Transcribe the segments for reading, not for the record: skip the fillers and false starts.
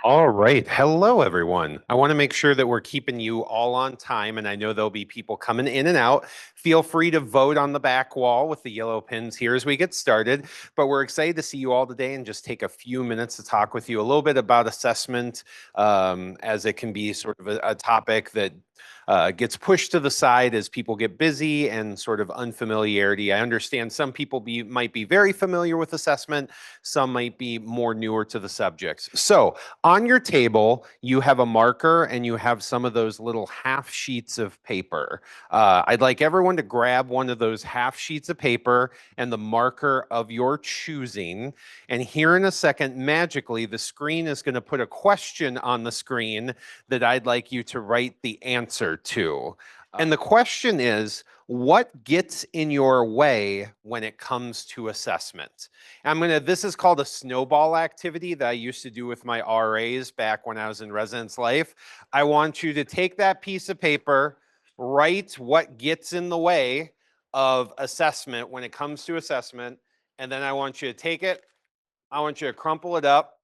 All right. Hello, everyone. I want to make sure that we're keeping you all on time, and I know there'll be people coming in and out. Feel free to vote on the back wall with the yellow pins here as we get started. But we're excited to see you all today and just take a few minutes to talk with you a little bit about assessment, as it can be sort of a topic that gets pushed to the side as people get busy and sort of unfamiliarity. I understand some people might be very familiar with assessment, some might be more newer to the subjects. So on your table, you have a marker and you have some of those little half sheets of paper. I'd like everyone to grab one of those half sheets of paper and the marker of your choosing. And here in a second, magically, the screen is going to put a question on the screen that I'd like you to write the answer to. And the question is, what gets in your way when it comes to assessment? This is called a snowball activity that I used to do with my RAs back when I was in residence life. I want you to take that piece of paper, write what gets in the way of assessment when it comes to assessment, and then I want you to take it, I want you to crumple it up,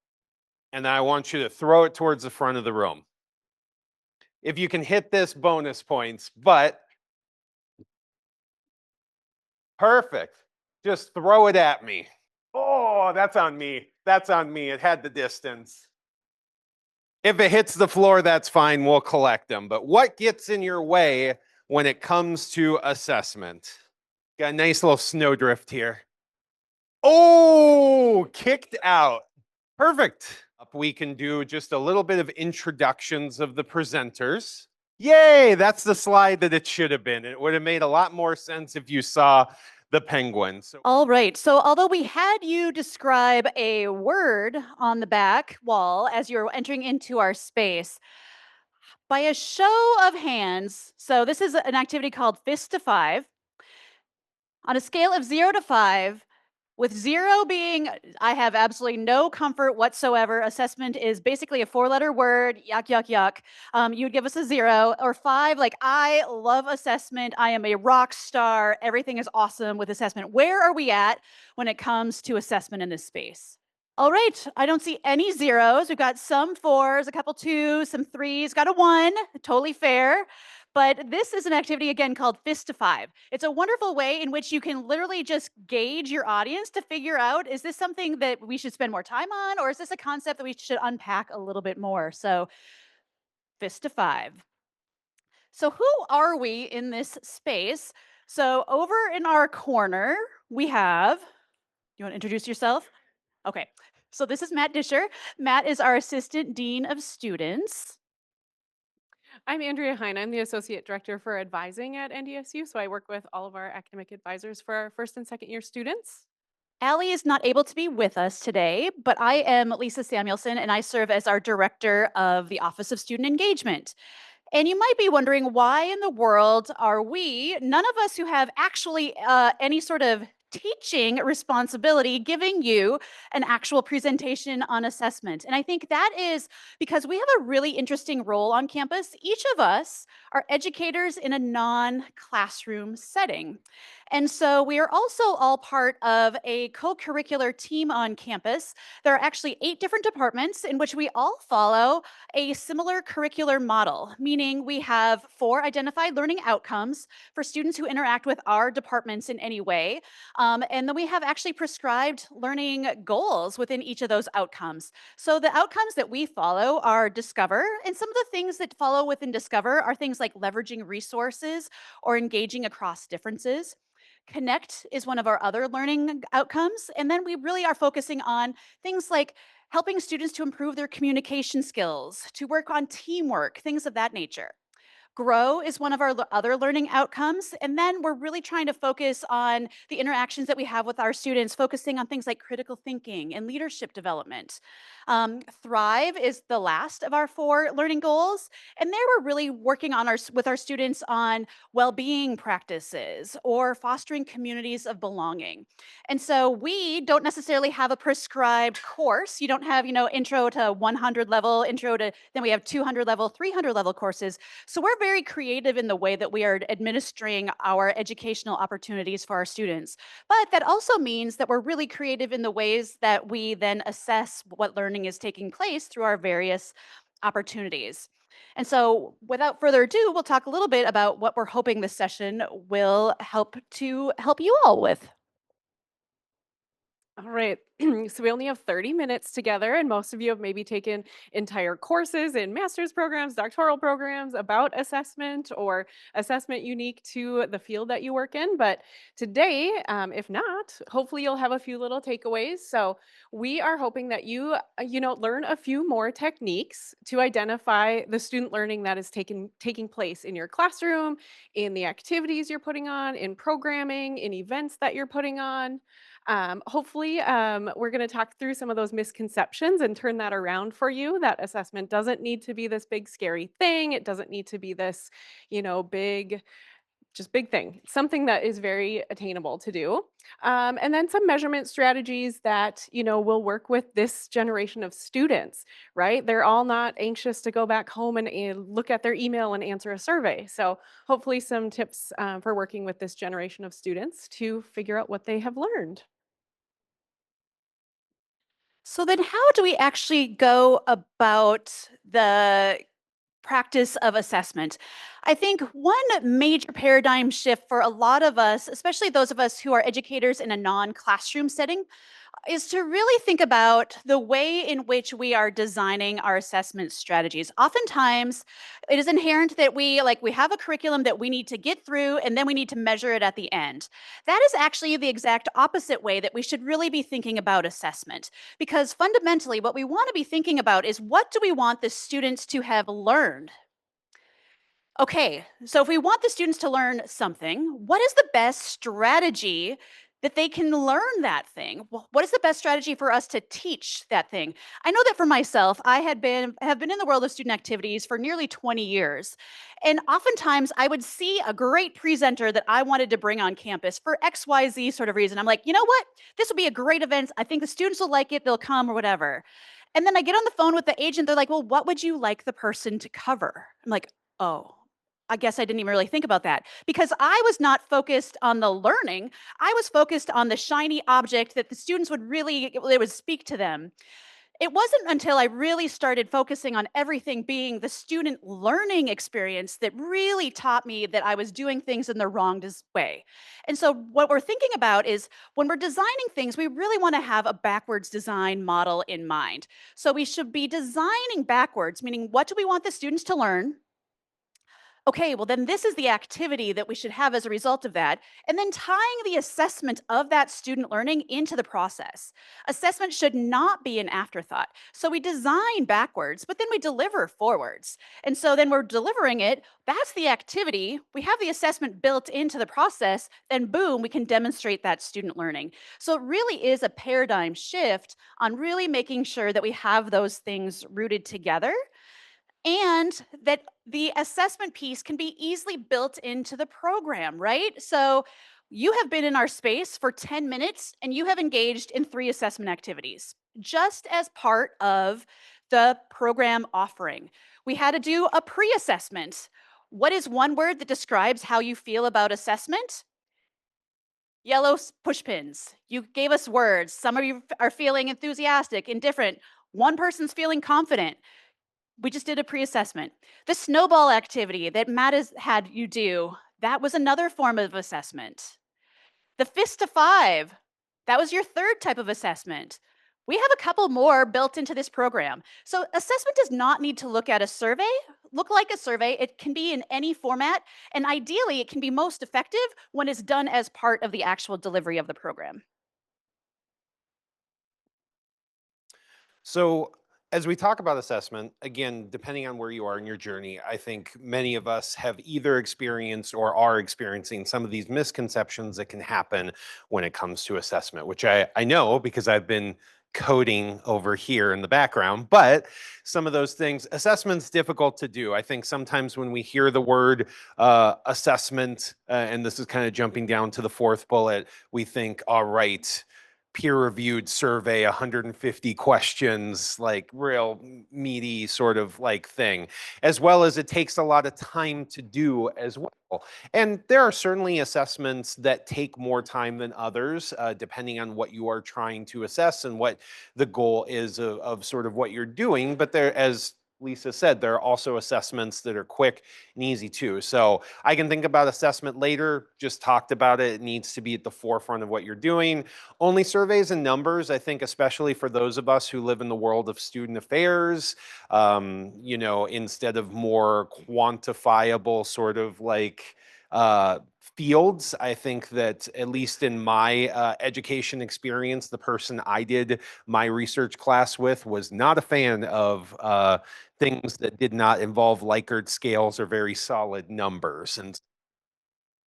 and then I want you to throw it towards the front of the room. If you can hit this, bonus points, but perfect. Just throw it at me. Oh, that's on me. That's on me. It had the distance. If it hits the floor, that's fine. We'll collect them. But what gets in your way when it comes to assessment? Got a nice little snowdrift here. Oh, kicked out. Perfect. We can do just a little bit of introductions of the presenters. Yay, that's the slide that it should have been. It would have made a lot more sense if you saw the penguin. All right. So although we had you describe a word on the back wall as you're entering into our space, by a show of hands, so this is an activity called Fist to Five. On a scale of 0 to 5, with 0 being I have absolutely no comfort whatsoever, assessment is basically a 4-letter word, yuck, yuck, yuck. You would give us a 0, or 5, like I love assessment, I am a rock star, everything is awesome with assessment. Where are we at when it comes to assessment in this space? All right, I don't see any zeros. We've got some 4s, a couple 2s, some 3s, got a 1, totally fair. But this is an activity, again, called Fist to Five. It's a wonderful way in which you can literally just gauge your audience to figure out, is this something that we should spend more time on, or is this a concept that we should unpack a little bit more? So, Fist to Five. So, who are we in this space? So, over in our corner, we have, you want to introduce yourself? Okay. So, this is Matt Disher. Matt is our Assistant Dean of Students. I'm Andrea Hine. I'm the Associate Director for Advising at NDSU, so I work with all of our academic advisors for our first and second year students. Allie is not able to be with us today, but I am Lisa Samuelson, and I serve as our Director of the Office of Student Engagement. And you might be wondering, why in the world are we, none of us who have actually any sort of teaching responsibility, giving you an actual presentation on assessment? And I think that is because we have a really interesting role on campus. Each of us are educators in a non-classroom setting. And so we are also all part of a co-curricular team on campus. There are actually 8 different departments in which we all follow a similar curricular model, meaning we have 4 identified learning outcomes for students who interact with our departments in any way. And then we have actually prescribed learning goals within each of those outcomes. So the outcomes that we follow are Discover, and some of the things that follow within Discover are things like leveraging resources or engaging across differences. Connect is one of our other learning outcomes. And then we really are focusing on things like helping students to improve their communication skills, to work on teamwork, things of that nature. Grow is one of our other learning outcomes. And then we're really trying to focus on the interactions that we have with our students, focusing on things like critical thinking and leadership development. Thrive is the last of our 4 learning goals. And there we're really working on with our students on well-being practices or fostering communities of belonging. And so we don't necessarily have a prescribed course. You don't have, intro to 100 level, intro to, then we have 200 level, 300 level courses. So we're very creative in the way that we are administering our educational opportunities for our students. But that also means that we're really creative in the ways that we then assess what learning is taking place through our various opportunities. And so, without further ado, we'll talk a little bit about what we're hoping this session will help you all with. All right. So we only have 30 minutes together, and most of you have maybe taken entire courses in master's programs, doctoral programs about assessment or assessment unique to the field that you work in. But today, if not, hopefully you'll have a few little takeaways. So we are hoping that you learn a few more techniques to identify the student learning that is taking place in your classroom, in the activities you're putting on, in programming, in events that you're putting on. Hopefully, we're going to talk through some of those misconceptions and turn that around for you. That assessment doesn't need to be this big, scary thing. It doesn't need to be this, big, just big thing. Something that is very attainable to do. And then some measurement strategies that, will work with this generation of students, right? They're all not anxious to go back home and look at their email and answer a survey. So, hopefully, some tips for working with this generation of students to figure out what they have learned. So, then how do we actually go about the practice of assessment? I think one major paradigm shift for a lot of us, especially those of us who are educators in a non classroom setting, is to really think about the way in which we are designing our assessment strategies. Oftentimes, it is inherent that we have a curriculum that we need to get through and then we need to measure it at the end. That is actually the exact opposite way that we should really be thinking about assessment, because fundamentally what we want to be thinking about is, what do we want the students to have learned? Okay, so if we want the students to learn something, what is the best strategy that they can learn that thing? What is the best strategy for us to teach that thing? I know that for myself, I have been in the world of student activities for nearly 20 years. And oftentimes I would see a great presenter that I wanted to bring on campus for XYZ sort of reason. I'm like, you know what? This will be a great event. I think the students will like it, they'll come or whatever. And then I get on the phone with the agent. They're like, well, what would you like the person to cover? I'm like, oh, I guess I didn't even really think about that, because I was not focused on the learning. I was focused on the shiny object that the students they would speak to them. It wasn't until I really started focusing on everything being the student learning experience that really taught me that I was doing things in the wrong way. And so, what we're thinking about is, when we're designing things, we really want to have a backwards design model in mind. So, we should be designing backwards, meaning, what do we want the students to learn? Okay, well, then this is the activity that we should have as a result of that. And then tying the assessment of that student learning into the process. Assessment should not be an afterthought. So we design backwards, but then we deliver forwards. And so then we're delivering it. That's the activity. We have the assessment built into the process. Then, boom, we can demonstrate that student learning. So it really is a paradigm shift on really making sure that we have those things rooted together, and that the assessment piece can be easily built into the program, right? So you have been in our space for 10 minutes and you have engaged in 3 assessment activities just as part of the program offering. We had to do a pre assessment. What is one word that describes how you feel about assessment? Yellow push pins. You gave us words. Some of you are feeling enthusiastic, indifferent. One person's feeling confident. We just did a pre-assessment. The snowball activity that Matt has had you do, that was another form of assessment. The fist to five, that was your third type of assessment. We have a couple more built into this program. So assessment does not need to look like a survey. It can be in any format, and ideally it can be most effective when it's done as part of the actual delivery of the program. So, as we talk about assessment, again, depending on where you are in your journey, I think many of us have either experienced or are experiencing some of these misconceptions that can happen when it comes to assessment, which I know because I've been coding over here in the background. But some of those things, assessment's difficult to do. I think sometimes when we hear the word assessment, and this is kind of jumping down to the fourth bullet, we think, all right, peer-reviewed survey, 150 questions, like real meaty sort of like thing, as well as it takes a lot of time to do as well. And there are certainly assessments that take more time than others, depending on what you are trying to assess and what the goal is of sort of what you're doing. But there, as Lisa said, there are also assessments that are quick and easy too. So I can think about assessment later, just talked about it. It needs to be at the forefront of what you're doing. Only surveys and numbers, I think, especially for those of us who live in the world of student affairs, you know, instead of more quantifiable sort of like fields. I think that at least in my education experience, the person I did my research class with was not a fan of things that did not involve Likert scales or very solid numbers. And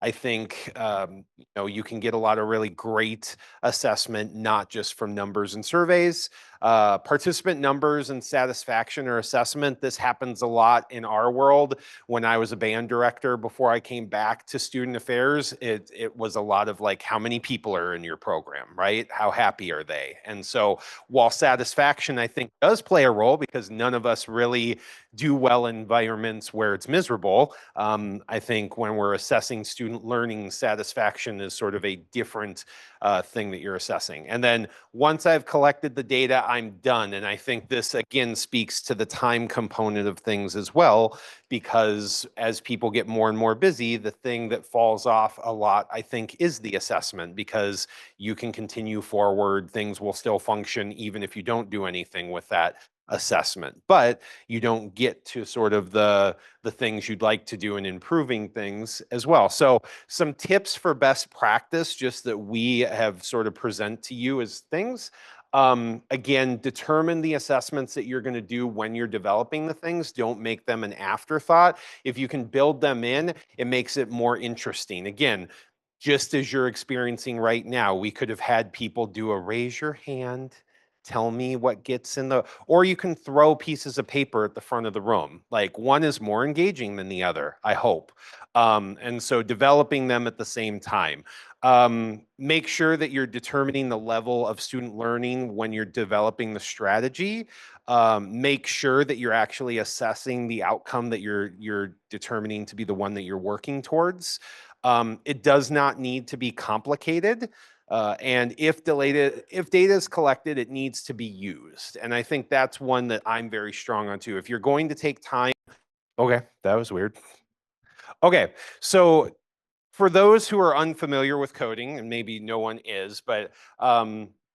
I think you know, you can get a lot of really great assessment, not just from numbers and surveys. Participant numbers and satisfaction or assessment. This happens a lot in our world. When I was a band director before I came back to student affairs, it was a lot of like, how many people are in your program, right? How happy are they? And so while satisfaction, I think, does play a role because none of us really do well in environments where it's miserable. I think when we're assessing student learning, satisfaction is sort of a different thing that you're assessing. And then once I've collected the data, I'm done. And I think this again speaks to the time component of things as well, because as people get more and more busy, the thing that falls off a lot, I think, is the assessment, because you can continue forward, things will still function even if you don't do anything with that assessment, but you don't get to sort of the things you'd like to do in improving things as well. So some tips for best practice, just that we have sort of present to you as things. Again, determine the assessments that you're going to do when you're developing the things. Don't make them an afterthought. If you can build them in, it makes it more interesting. Again, just as you're experiencing right now, we could have had people do a raise your hand, tell me what gets in the, or you can throw pieces of paper at the front of the room. Like, one is more engaging than the other, I hope. And so developing them at the same time. Make sure that you're determining the level of student learning when you're developing the strategy. Make sure that you're actually assessing the outcome that you're determining to be the one that you're working towards. It does not need to be complicated. And if data is collected, it needs to be used. And I think that's one that I'm very strong on too. If you're going to take time, okay, that was weird. Okay, so for those who are unfamiliar with coding, and maybe no one is, but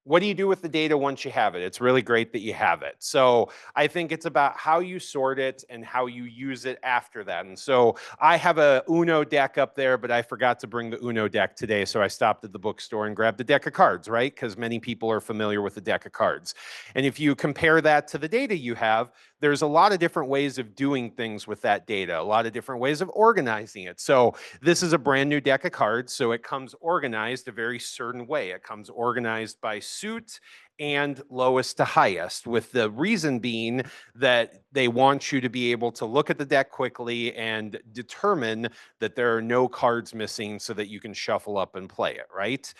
what do you do with the data once you have it? It's really great that you have it. So I think it's about how you sort it and how you use it after that. And so I have a Uno deck up there, but I forgot to bring the Uno deck today. So I stopped at the bookstore and grabbed a deck of cards, right? Because many people are familiar with the deck of cards. And if you compare that to the data you have, there's a lot of different ways of doing things with that data, a lot of different ways of organizing it. So this is a brand new deck of cards, so it comes organized a very certain way. It comes organized by suit and lowest to highest, with the reason being that they want you to be able to look at the deck quickly and determine that there are no cards missing so that you can shuffle up and play it, right?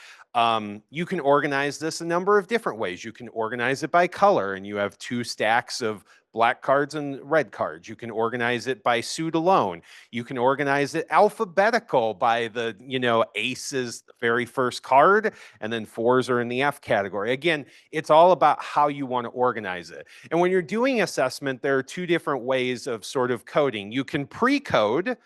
You can organize this a number of different ways. You can organize it by color, and you have two stacks of black cards and red cards. You can organize it by suit alone. You can organize it alphabetical by the, you know, ace is the very first card, and then fours are in the F category. Again, it's all about how you want to organize it. And when you're doing assessment, there are two different ways of sort of coding. You can pre-code,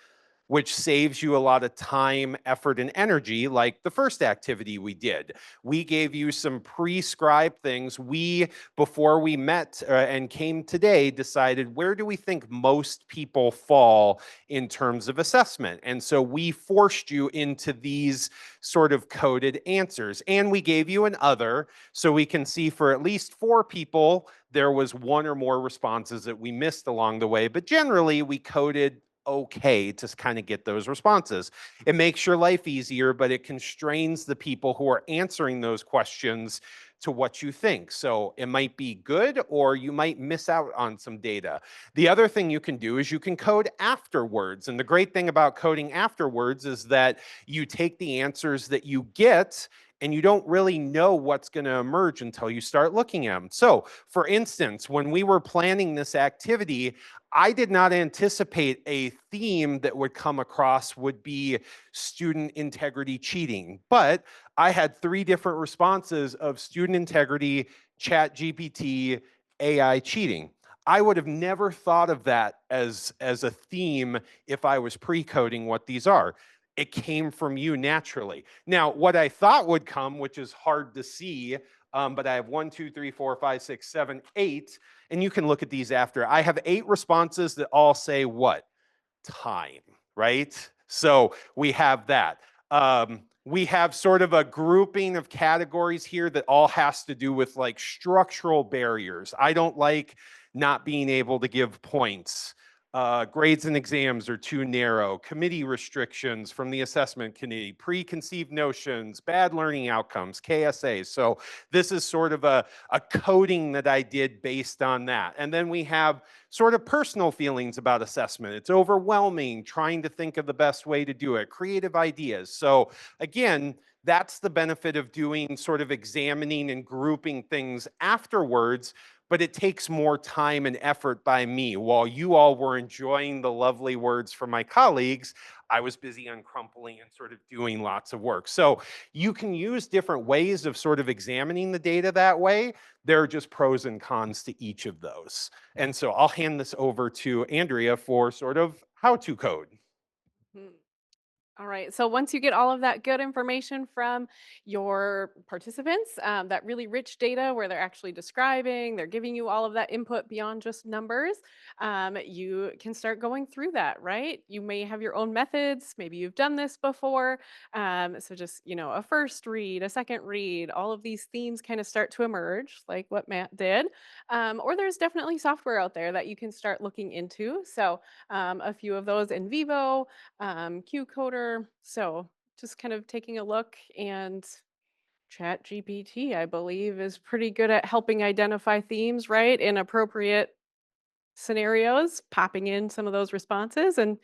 which saves you a lot of time, effort, and energy, like the first activity we did. We gave you some prescribed things. We, before we met and came today, decided, where do we think most people fall in terms of assessment? And so we forced you into these sort of coded answers. And we gave you an other, so we can see for at least 4 people, there was 1 or more responses that we missed along the way. But generally, we coded okay to kind of get those responses. It makes your life easier, but it constrains the people who are answering those questions to what you think. So it might be good, or you might miss out on some data. The other thing you can do is you can code afterwards. And the great thing about coding afterwards is that you take the answers that you get and you don't really know what's going to emerge until you start looking at them. So, for instance, when we were planning this activity, I did not anticipate a theme that would come across would be student integrity cheating, but I had 3 different responses of student integrity, chat GPT, AI cheating. I would have never thought of that as a theme if I was pre-coding what these are. It came from you naturally. Now, what I thought would come, which is hard to see, but I have 1, 2, 3, 4, 5, 6, 7, 8, and you can look at these after. I have 8 responses that all say what? Time, right? So we have that. We have sort of a grouping of categories here that all has to do with like structural barriers. I don't like not being able to give points. Grades and exams are too narrow. Committee restrictions from the assessment committee, preconceived notions, bad learning outcomes, KSA. So this is sort of a coding that I did based on that. And then we have sort of personal feelings about assessment. It's overwhelming, trying to think of the best way to do it, creative ideas. So again, that's the benefit of doing sort of examining and grouping things afterwards, but it takes more time and effort by me. While you all were enjoying the lovely words from my colleagues, I was busy uncrumpling and sort of doing lots of work. So you can use different ways of sort of examining the data that way. There are just pros and cons to each of those. And so I'll hand this over to Andrea for sort of how to code. Mhm. All right. So once you get all of that good information from your participants, that really rich data where they're actually describing, they're giving you all of that input beyond just numbers, you can start going through that, right? You may have your own methods. Maybe you've done this before. So just, a first read, a second read, all of these themes kind of start to emerge, like what Matt did. Or there's definitely software out there that you can start looking into. So a few of those in Vivo, Qcoder. So just kind of taking a look, and Chat GPT, I believe, is pretty good at helping identify themes, right? In appropriate scenarios, popping in some of those responses and,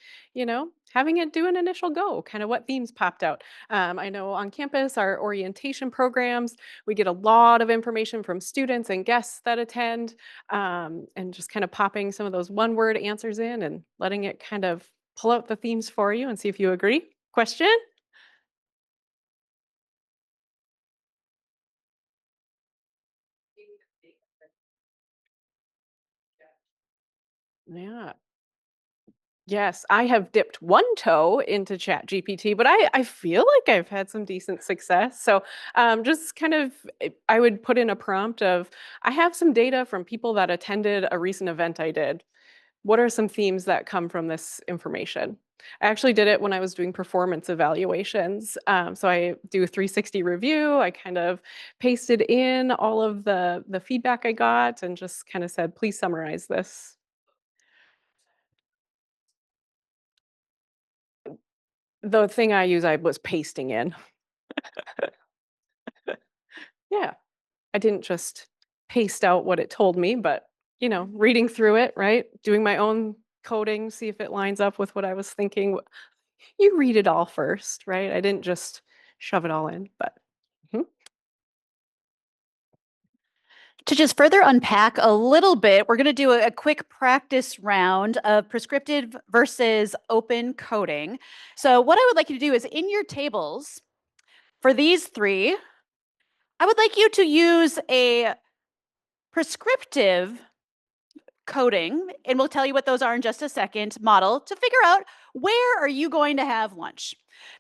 having it do an initial go, kind of what themes popped out. I know on campus, our orientation programs, we get a lot of information from students and guests that attend, and just kind of popping some of those one word answers in and letting it kind of pull out the themes for you and see if you agree. Question? Yeah. Yes, I have dipped one toe into Chat GPT, but I feel like I've had some decent success. So just kind of, I would put in a prompt of, I have some data from people that attended a recent event I did. What are some themes that come from this information? I actually did it when I was doing performance evaluations. So I do a 360 review. I kind of pasted in all of the feedback I got and just kind of said, please summarize this. The thing I was pasting in. Yeah. I didn't just paste out what it told me, but, reading through it, right? Doing my own coding, see if it lines up with what I was thinking. You read it all first, right? I didn't just shove it all in, but mhm. To just further unpack a little bit, we're going to do a quick practice round of prescriptive versus open coding. So, what I would like you to do is in your tables for these three, I would like you to use a prescriptive coding, and we'll tell you what those are in just a second, model to figure out where are you going to have lunch.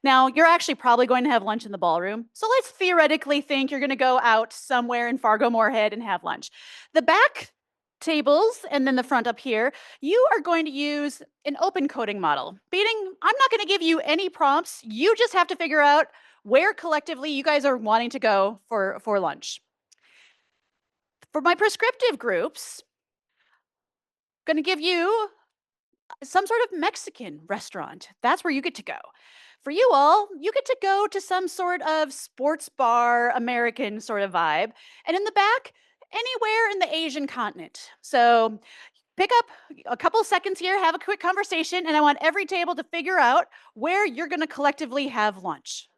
Now, you're actually probably going to have lunch in the ballroom. So let's theoretically think you're going to go out somewhere in Fargo Moorhead and have lunch. The back tables and then the front up here, you are going to use an open coding model. Meaning, I'm not going to give you any prompts. You just have to figure out where collectively you guys are wanting to go for lunch. For my prescriptive groups, going to give you some sort of Mexican restaurant. That's where you get to go. For you all, you get to go to some sort of sports bar, American sort of vibe. And in the back, anywhere in the Asian continent. So pick up a couple seconds here, have a quick conversation, and I want every table to figure out where you're going to collectively have lunch.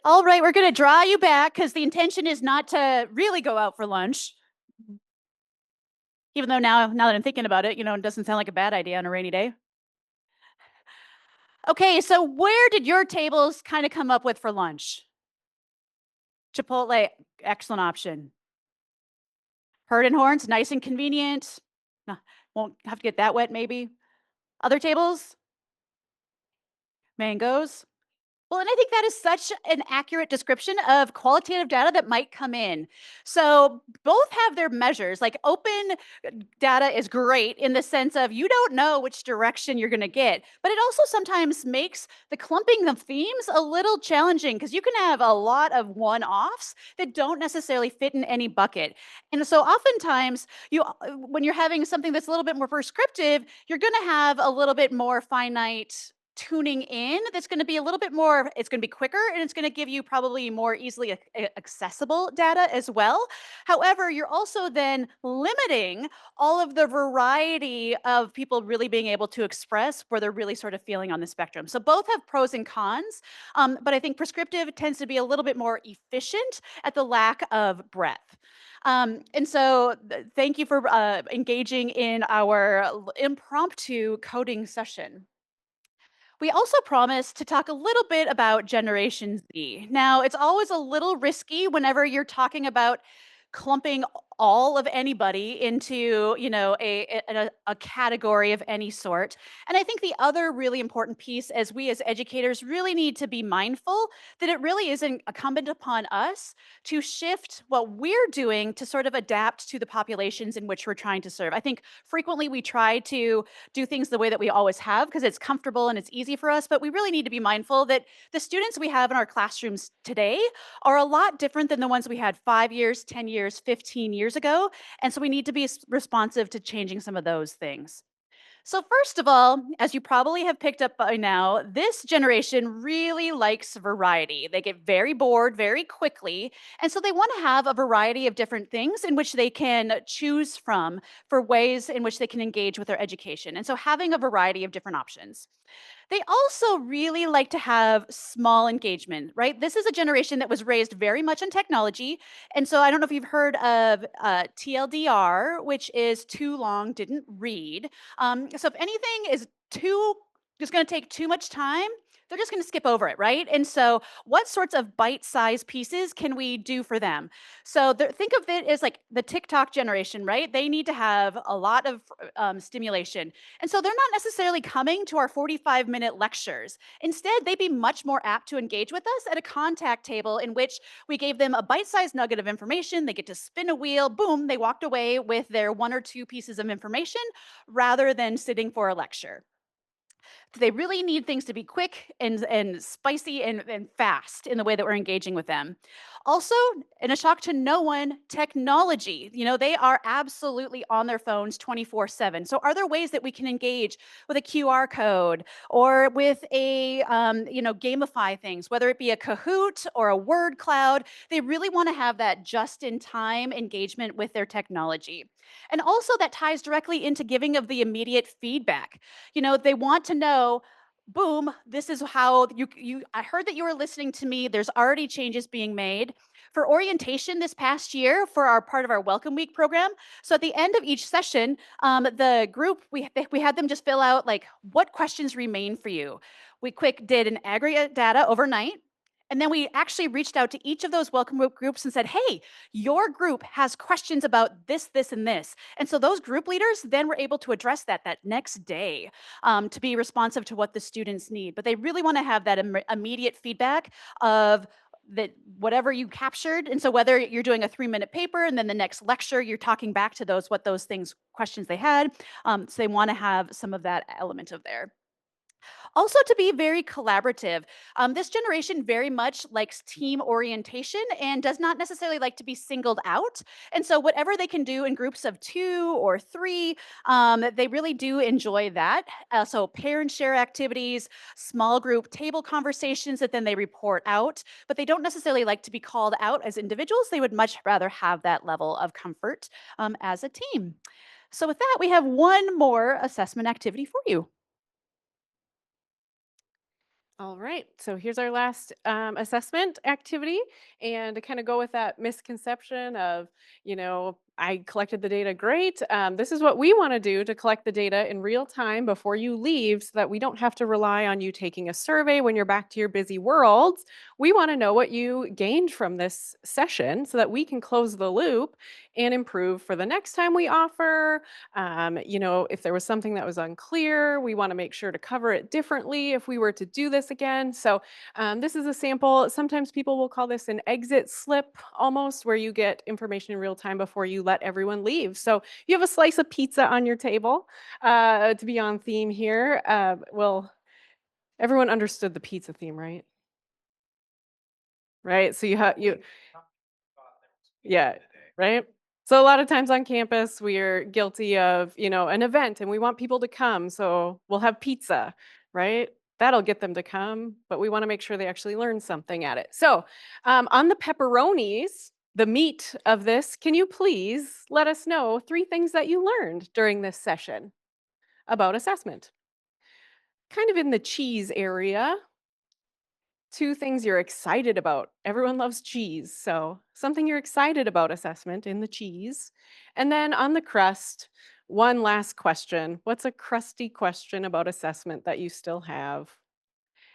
All right, we're going to draw you back because the intention is not to really go out for lunch. Even though now that I'm thinking about it, it doesn't sound like a bad idea on a rainy day. Okay, so where did your tables kind of come up with for lunch? Chipotle, excellent option. Herd and Horns, nice and convenient. Nah, won't have to get that wet, maybe. Other tables? Mangoes. Well, and I think that is such an accurate description of qualitative data that might come in. So both have their measures. Like open data is great in the sense of you don't know which direction you're going to get, but it also sometimes makes the clumping of themes a little challenging because you can have a lot of one-offs that don't necessarily fit in any bucket. And so oftentimes when you're having something that's a little bit more prescriptive, you're going to have a little bit more finite tuning in that's going to be a little bit more, it's going to be quicker, and it's going to give you probably more easily accessible data as well. However, you're also then limiting all of the variety of people really being able to express where they're really sort of feeling on the spectrum. So both have pros and cons, but I think prescriptive tends to be a little bit more efficient at the lack of breadth. And so thank you for engaging in our impromptu coding session. We also promised to talk a little bit about Generation Z. Now, it's always a little risky whenever you're talking about clumping all of anybody into, a category of any sort. And I think the other really important piece as we as educators really need to be mindful that it really is incumbent upon us to shift what we're doing to sort of adapt to the populations in which we're trying to serve. I think frequently we try to do things the way that we always have because it's comfortable and it's easy for us, but we really need to be mindful that the students we have in our classrooms today are a lot different than the ones we had 5 years, 10 years, 15 years ago. And so we need to be responsive to changing some of those things. So, first of all, as you probably have picked up by now, this generation really likes variety. They get very bored very quickly. And so they want to have a variety of different things in which they can choose from for ways in which they can engage with their education. And so having a variety of different options. They also really like to have small engagement, right? This is a generation that was raised very much on technology. And so I don't know if you've heard of TLDR, which is too long, didn't read. So if anything is going to take too much time, they're just going to skip over it, right? And so, what sorts of bite-sized pieces can we do for them? So, think of it as like the TikTok generation, right? They need to have a lot of stimulation, and so they're not necessarily coming to our 45-minute lectures. Instead, they'd be much more apt to engage with us at a contact table in which we gave them a bite-sized nugget of information. They get to spin a wheel, boom, they walked away with their one or two pieces of information rather than sitting for a lecture. They really need things to be quick and spicy and fast in the way that we're engaging with them. Also, in a shock to no one, technology. They are absolutely on their phones 24/7. So, are there ways that we can engage with a QR code or with gamify things, whether it be a Kahoot or a word cloud? They really want to have that just in time engagement with their technology. And also, that ties directly into giving of the immediate feedback. They want to know, boom, this is how you I heard that you were listening to me. There's already changes being made. For orientation this past year for our part of our Welcome Week program. So at the end of each session, the group we had them just fill out like what questions remain for you. We quick did an aggregate data overnight. And then we actually reached out to each of those welcome groups and said, hey, your group has questions about this, this, and this. And so those group leaders then were able to address that next day to be responsive to what the students need. But they really want to have that immediate feedback of that whatever you captured. And so whether you're doing a 3-minute paper and then the next lecture, you're talking back to what those things, questions they had. So they want to have some of that element of there. Also, to be very collaborative. This generation very much likes team orientation and does not necessarily like to be singled out. And so, whatever they can do in groups of 2 or 3, they really do enjoy that. So, pair and share activities, small group table conversations that then they report out, but they don't necessarily like to be called out as individuals. They would much rather have that level of comfort as a team. So, with that, we have one more assessment activity for you. All right. So here's our last assessment activity. And to kind of go with that misconception of, I collected the data great. This is what we want to do to collect the data in real time before you leave so that we don't have to rely on you taking a survey when you're back to your busy world. We want to know what you gained from this session so that we can close the loop and improve for the next time we offer. If there was something that was unclear, we want to make sure to cover it differently if we were to do this again. So, this is a sample. Sometimes people will call this an exit slip almost, where you get information in real time before you let everyone leave. So, you have a slice of pizza on your table to be on theme here. Well, everyone understood the pizza theme, right? Right. So, yeah, right? So a lot of times on campus, we're guilty of, an event and we want people to come. So we'll have pizza, right? That'll get them to come, but we want to make sure they actually learn something at it. So on the pepperonis, the meat of this, can you please let us know 3 things that you learned during this session about assessment? Kind of in the cheese area, 2 things you're excited about. Everyone loves cheese, so something you're excited about assessment in the cheese. And then on the crust, one last question. What's a crusty question about assessment that you still have?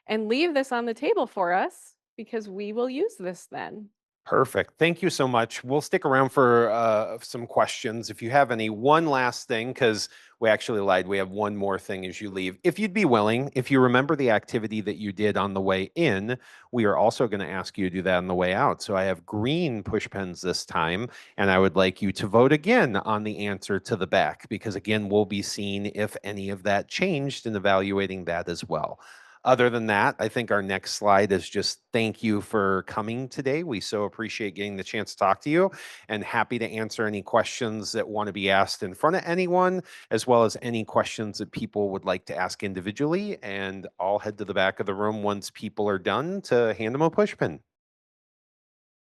And leave this on the table for us because we will use this then. Perfect. Thank you so much. We'll stick around for some questions if you have any. One last thing, because we actually lied. We have one more thing as you leave. If you'd be willing, if you remember the activity that you did on the way in, we are also going to ask you to do that on the way out. So I have green push pens this time, and I would like you to vote again on the answer to the back, because again, we'll be seeing if any of that changed and evaluating that as well. Other than that, I think our next slide is just thank you for coming today. We so appreciate getting the chance to talk to you, and happy to answer any questions that want to be asked in front of anyone, as well as any questions that people would like to ask individually. And I'll head to the back of the room once people are done to hand them a push pin.